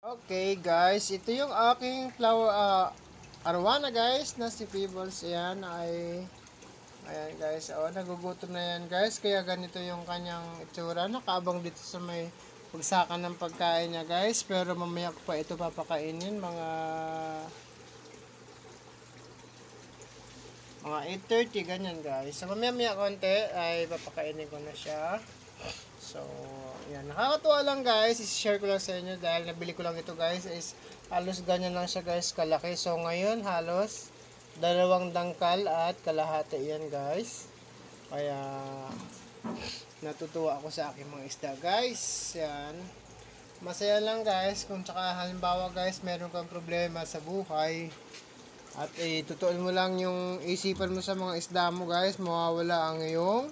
Okay guys, ito yung aking flower arwana guys na si Pebbles. Ayan guys, nagugutom na yan guys, kaya ganito yung kanyang itsura. Nakaabang dito sa may pagsakan ng pagkain niya guys, pero mamaya ko pa ito papakainin mga 8:30 ganyan guys. So mamaya konti ay papakainin ko na siya. So, yan. Nakakatuwa lang guys. I-share ko lang sa inyo dahil nabili ko lang ito guys. Is halos ganyan lang siya guys kalaki. So, ngayon halos 2 dangkal at kalahati yan guys. Kaya natutuwa ako sa aking mga isda guys. Yan. Masaya lang guys kung tsaka halimbawa guys meron kang problema sa buhay. At tutuin mo lang yung isipan mo sa mga isda mo guys. Mawawala ang iyong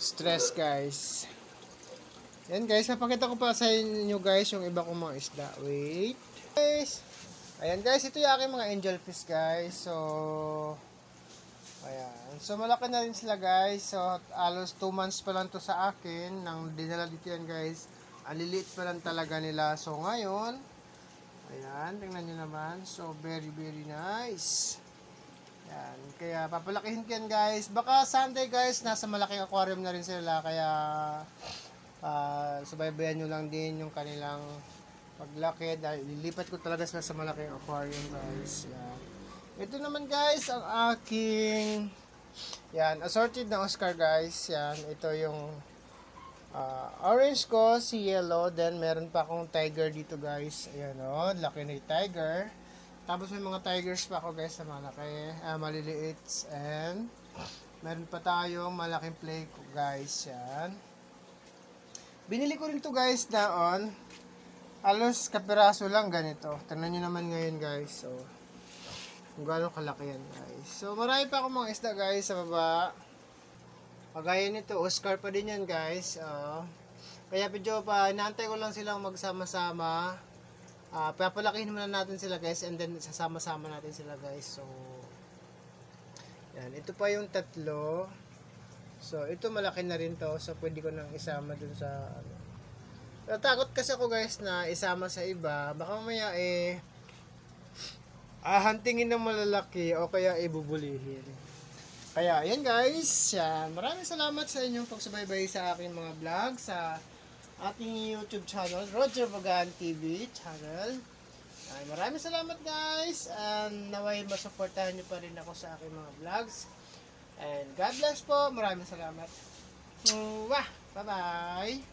stress guys. Yan guys, napakita ko pa sa inyo guys yung iba kong mga isda. Wait guys. Ayan guys, ito yung aking mga angel fish guys. So ayan. So malaki na rin sila guys. So alos 2 months pa lang to sa akin nang dinala dito yan guys. Ang liliit pa lang talaga nila. So ngayon, ayan, tingnan nyo naman. So very nice. Yan, kaya papalakihin ko yan guys. Baka Sunday guys, nasa malaking aquarium na rin sila. Kaya subaybayan nyo lang din yung kanilang paglaki. Dahil lilipat ko talaga sila sa malaking aquarium guys. Yan. Ito naman guys, ang aking assorted na Oscar guys. Yan, ito yung orange ko, si yellow. Then meron pa akong tiger dito guys. Ayan o, laki na yung tiger. Tapos may mga tigers pa ako guys na malaki, maliliit, and meron pa tayong malaking play ko guys. Yan. Binili ko rin to guys daon. Halos kapiraso lang ganito. Tingnan nyo naman ngayon guys. So, kung gaano kalaki yan guys. So, marami pa akong mga isda guys sa baba. Kagaya nito, Oscar pa din yan guys. Kaya medyo pa, inaantay ko lang silang magsama-sama. Papalakihin muna natin sila guys and then sasama-sama natin sila guys. So yan, ito pa yung tatlo. So ito malaki na rin to. So pwede ko nang isama dun sa natakot kasi ako guys na isama sa iba. Baka mamaya hantingin ng malalaki o kaya ibubulihin. Kaya ayan guys, yan. Maraming salamat sa inyong pagsubaybay sa aking mga vlog sa ating YouTube channel, Roger Bagan TV channel. Maraming salamat guys, and naway masuportahan nyo pa rin ako sa aking mga vlogs. And God bless po, maraming salamat. Bye bye.